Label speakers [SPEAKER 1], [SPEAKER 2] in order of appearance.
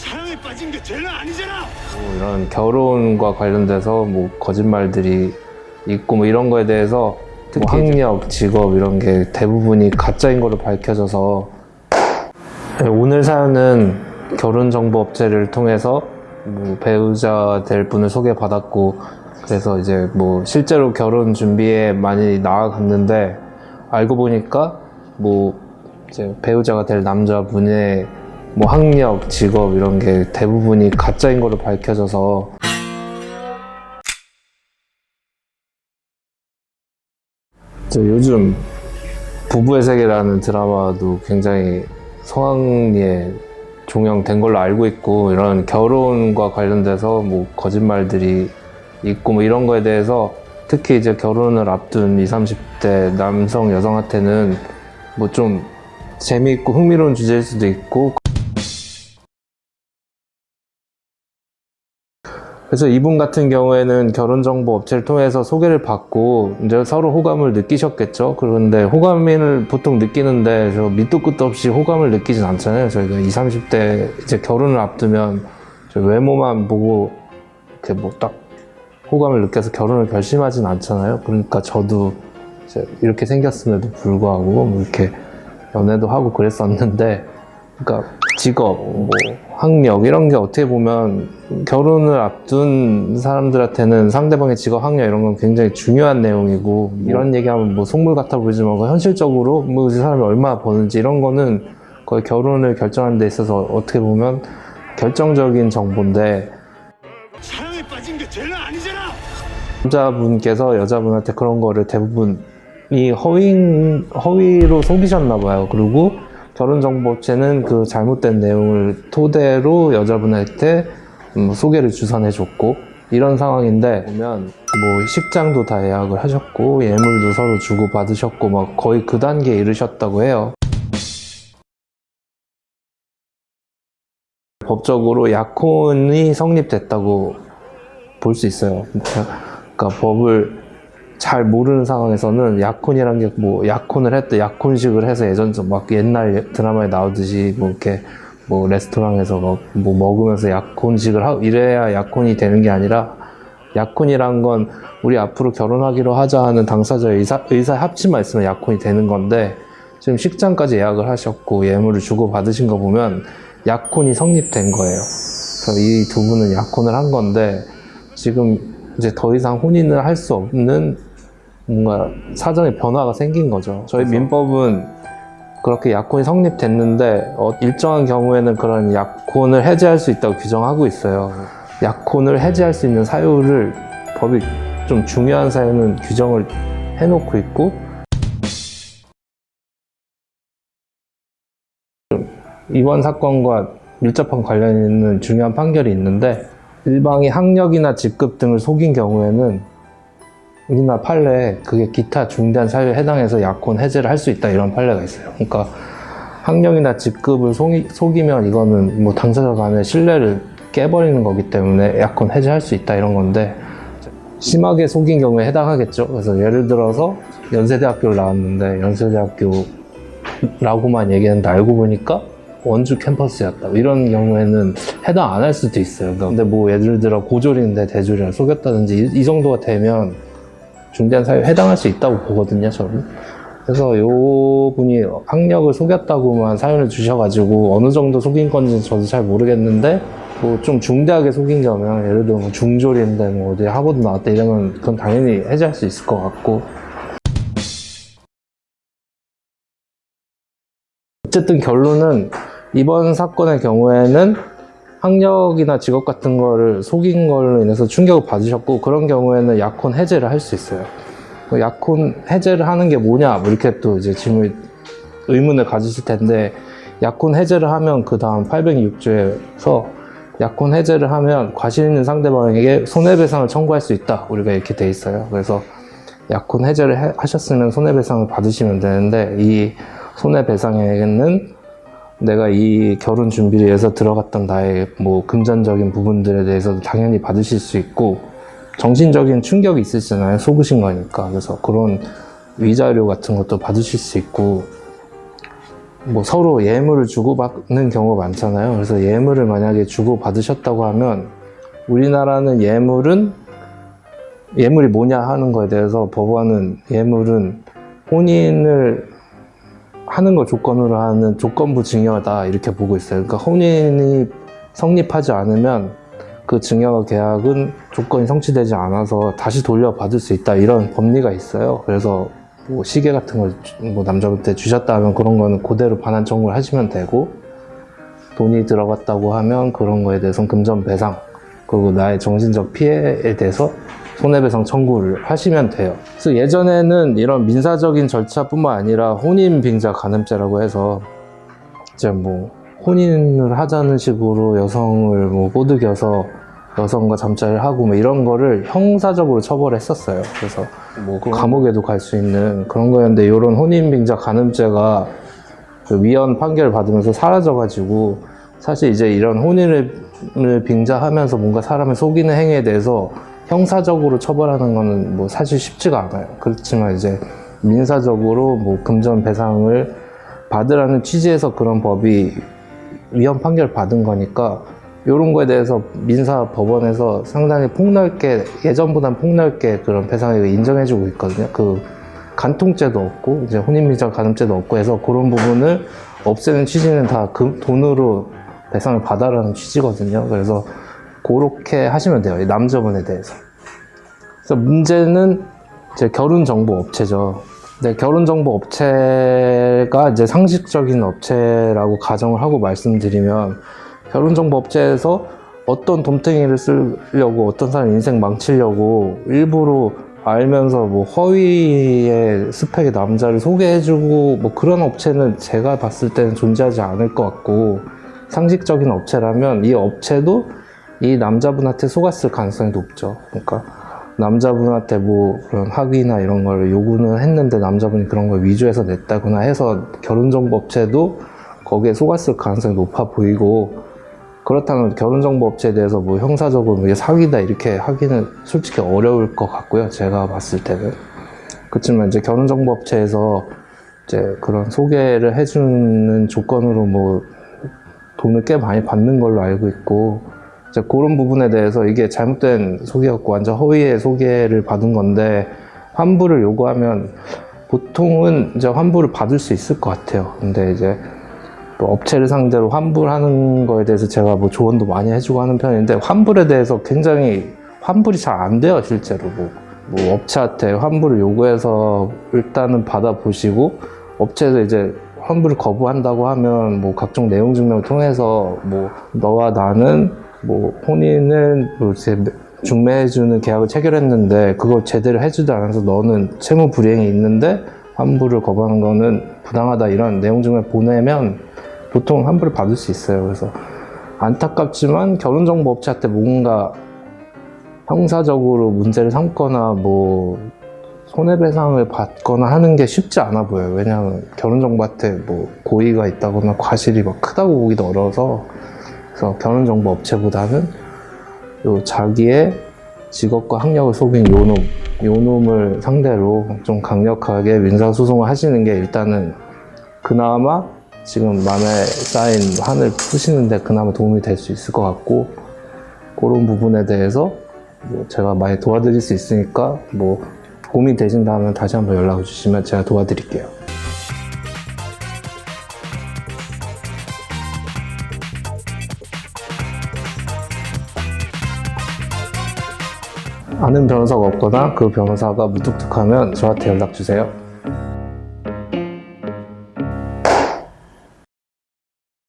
[SPEAKER 1] 사랑에 빠진 게 죄는 아니잖아.
[SPEAKER 2] 이런 결혼과 관련돼서 뭐 거짓말들이 있고 뭐 이런 거에 대해서 특히 뭐 학력, 직업 이런 게 대부분이 가짜인 거로 밝혀져서 오늘 사연은 결혼정보업체를 통해서 뭐 배우자 될 분을 소개받았고 그래서 이제 뭐 실제로 결혼 준비에 많이 나아갔는데 알고 보니까 뭐 이제 배우자가 될 남자분의 뭐 학력, 직업 이런 게 대부분이 가짜인 거로 밝혀져서 요즘 부부의 세계라는 드라마도 굉장히 성황리에 종영된 걸로 알고 있고 이런 결혼과 관련돼서 뭐 거짓말들이 있고 뭐 이런 거에 대해서 특히 이제 결혼을 앞둔 20, 30대 남성, 여성한테는 뭐 좀 재미있고 흥미로운 주제일 수도 있고 그래서 이분 같은 경우에는 결혼정보 업체를 통해서 소개를 받고 이제 서로 호감을 느끼셨겠죠. 그런데 호감을 보통 느끼는데 저 밑도 끝도 없이 호감을 느끼진 않잖아요. 저희가 20, 30대 이제 결혼을 앞두면 외모만 보고 이렇게 뭐 딱 호감을 느껴서 결혼을 결심하진 않잖아요. 그러니까 저도 이제 이렇게 생겼음에도 불구하고 뭐 이렇게 연애도 하고 그랬었는데 그러니까 직업, 뭐 학력 이런 게 어떻게 보면 결혼을 앞둔 사람들한테는 상대방의 직업, 학력 이런 건 굉장히 중요한 내용이고 이런 얘기하면 뭐 속물 같아 보이지만 현실적으로 뭐 그 사람이 얼마나 버는지 이런 거는 거의 결혼을 결정하는 데 있어서 어떻게 보면 결정적인 정보인데
[SPEAKER 1] 사랑에 빠진 게 죄는 아니잖아.
[SPEAKER 2] 남자분께서 여자분한테 그런 거를 대부분이 허위로 속이셨나 봐요. 그리고 결혼정보업체는 그 잘못된 내용을 토대로 여자분한테 소개를 주선해줬고 이런 상황인데 보면 뭐 식장도 다 예약을 하셨고 예물도 서로 주고 받으셨고 막 거의 그 단계에 이르셨다고 해요. 법적으로 약혼이 성립됐다고 볼 수 있어요. 그러니까 법을 잘 모르는 상황에서는 약혼이란 게 뭐 약혼을 했다, 약혼식을 해서 예전처럼 막 옛날 드라마에 나오듯이 뭐 이렇게 뭐 레스토랑에서 뭐 먹으면서 약혼식을 하고 이래야 약혼이 되는 게 아니라 약혼이란 건 우리 앞으로 결혼하기로 하자 하는 당사자의 의사의 합치만 있으면 약혼이 되는 건데 지금 식장까지 예약을 하셨고 예물을 주고 받으신 거 보면 약혼이 성립된 거예요. 그래서 이 두 분은 약혼을 한 건데 지금 이제 더 이상 혼인을 할 수 없는 뭔가 사정의 변화가 생긴 거죠. 저희 민법은 그렇게 약혼이 성립됐는데 일정한 경우에는 그런 약혼을 해제할 수 있다고 규정하고 있어요. 약혼을 해제할 수 있는 사유를 법이 좀 중요한 사유는 규정을 해놓고 있고 이번 사건과 밀접한 관련 있는 중요한 판결이 있는데 일방이 학력이나 직급 등을 속인 경우에는 우리나라 판례에 그게 기타 중대한 사유에 해당해서 약혼 해제를 할 수 있다 이런 판례가 있어요. 그러니까 학력이나 직급을 속이면 이거는 뭐 당사자 간의 신뢰를 깨버리는 거기 때문에 약혼 해제할 수 있다 이런 건데 심하게 속인 경우에 해당하겠죠. 그래서 예를 들어서 연세대학교를 나왔는데 연세대학교라고만 얘기했는데 알고 보니까 원주 캠퍼스였다. 이런 경우에는 해당 안 할 수도 있어요. 근데 뭐 예를 들어 고졸인데 대졸이라 속였다든지 이 정도가 되면 중대한 사유에 해당할 수 있다고 보거든요, 저는. 그래서 요 분이 학력을 속였다고만 사연을 주셔가지고 어느 정도 속인 건지 저도 잘 모르겠는데 뭐 좀 중대하게 속인 거면 예를 들어 뭐 중졸인데 뭐 어디 학원도 나왔다 이러면 그건 당연히 해제할 수 있을 것 같고 어쨌든 결론은 이번 사건의 경우에는 학력이나 직업 같은 거를 속인 걸로 인해서 충격을 받으셨고 그런 경우에는 약혼 해제를 할 수 있어요. 약혼 해제를 하는 게 뭐냐 뭐 이렇게 또 이제 의문을 가지실 텐데 약혼 해제를 하면 그 다음 806조에서 약혼 해제를 하면 과실 있는 상대방에게 손해배상을 청구할 수 있다 우리가 이렇게 돼 있어요. 그래서 약혼 해제를 하셨으면 손해배상을 받으시면 되는데 이 손해배상에는 내가 이 결혼 준비를 위해서 들어갔던 나의 뭐 금전적인 부분들에 대해서도 당연히 받으실 수 있고 정신적인 충격이 있으시잖아요. 속으신 거니까. 그래서 그런 위자료 같은 것도 받으실 수 있고 뭐 서로 예물을 주고받는 경우가 많잖아요. 그래서 예물을 만약에 주고받으셨다고 하면 우리나라는 예물이 뭐냐 하는 거에 대해서 법원은 예물은 혼인을 하는 걸 조건으로 하는 조건부 증여다 이렇게 보고 있어요. 그러니까 혼인이 성립하지 않으면 그 증여 계약은 조건이 성취되지 않아서 다시 돌려받을 수 있다 이런 법리가 있어요. 그래서 뭐 시계 같은 걸 뭐 남자한테 주셨다 하면 그런 거는 그대로 반환 청구를 하시면 되고, 돈이 들어갔다고 하면 그런 거에 대해서는 금전 배상, 그리고 나의 정신적 피해에 대해서 손해배상 청구를 하시면 돼요. 그래서 예전에는 이런 민사적인 절차뿐만 아니라 혼인 빙자 간음죄라고 해서 이제 뭐 혼인을 하자는 식으로 여성을 뭐 꼬드겨서 여성과 잠자리를 하고 뭐 이런 거를 형사적으로 처벌했었어요. 그래서 뭐 감옥에도 갈 수 있는 그런 거였는데, 이런 혼인 빙자 간음죄가 그 위헌 판결을 받으면서 사라져가지고, 사실 이제 이런 혼인을 빙자하면서 뭔가 사람을 속이는 행위에 대해서 형사적으로 처벌하는 거는 뭐 사실 쉽지가 않아요. 그렇지만 이제 민사적으로 뭐 금전 배상을 받으라는 취지에서 그런 법이 위헌 판결을 받은 거니까, 이런 거에 대해서 민사 법원에서 상당히 폭넓게, 예전보단 폭넓게 그런 배상액을 인정해주고 있거든요. 그 간통죄도 없고 이제 혼인빙자 간음죄도 없고 해서 그런 부분을 없애는 취지는 다 돈으로 배상을 받아라는 취지거든요. 그래서 그렇게 하시면 돼요, 이 남자분에 대해서. 그래서 문제는 이제 결혼정보업체죠. 근데 결혼정보업체가 이제 상식적인 업체라고 가정을 하고 말씀드리면, 결혼정보업체에서 어떤 돔탱이를 쓰려고, 어떤 사람 인생 망치려고 일부러 알면서 뭐 허위의 스펙의 남자를 소개해주고 뭐 그런 업체는 제가 봤을 때는 존재하지 않을 것 같고, 상식적인 업체라면 이 업체도 이 남자분한테 속았을 가능성이 높죠. 그러니까 남자분한테 뭐 그런 학위나 이런 걸 요구는 했는데 남자분이 그런 걸 위조해서 냈다거나 해서 결혼정보업체도 거기에 속았을 가능성이 높아 보이고, 그렇다면 결혼정보업체에 대해서 뭐 형사적으로 뭐 사기다 이렇게 하기는 솔직히 어려울 것 같고요, 제가 봤을 때는. 그렇지만 이제 결혼정보업체에서 이제 그런 소개를 해주는 조건으로 뭐 돈을 꽤 많이 받는 걸로 알고 있고, 이제 그런 부분에 대해서 이게 잘못된 소개였고 완전 허위의 소개를 받은 건데, 환불을 요구하면 보통은 이제 환불을 받을 수 있을 것 같아요. 근데 이제 또 업체를 상대로 환불하는 거에 대해서 제가 뭐 조언도 많이 해주고 하는 편인데, 환불에 대해서 굉장히 환불이 잘 안 돼요, 실제로. 뭐 업체한테 환불을 요구해서 일단은 받아보시고, 업체에서 이제 환불을 거부한다고 하면 뭐 각종 내용 증명을 통해서 뭐 너와 나는 뭐 혼인을 뭐 중매해주는 계약을 체결했는데 그걸 제대로 해주지 않아서 너는 채무 불이행이 있는데 환불을 거부하는 거는 부당하다, 이런 내용 증명을 보내면 보통 환불을 받을 수 있어요. 그래서 안타깝지만 결혼정보업체한테 뭔가 형사적으로 문제를 삼거나 뭐 손해배상을 받거나 하는 게 쉽지 않아 보여요. 왜냐하면 결혼정보한테 뭐 고의가 있다거나 과실이 막 크다고 보기도 어려워서. 그래서 결혼정보업체보다는 요 자기의 직업과 학력을 속인 요놈을 상대로 좀 강력하게 민사소송을 하시는 게 일단은 그나마 지금 마음에 쌓인 한을 푸시는데 그나마 도움이 될 수 있을 것 같고, 그런 부분에 대해서 뭐 제가 많이 도와드릴 수 있으니까 뭐 고민 되신다면 다시 한번 연락을 주시면 제가 도와드릴게요. 아는 변호사가 없거나 그 변호사가 무뚝뚝하면 저한테 연락 주세요.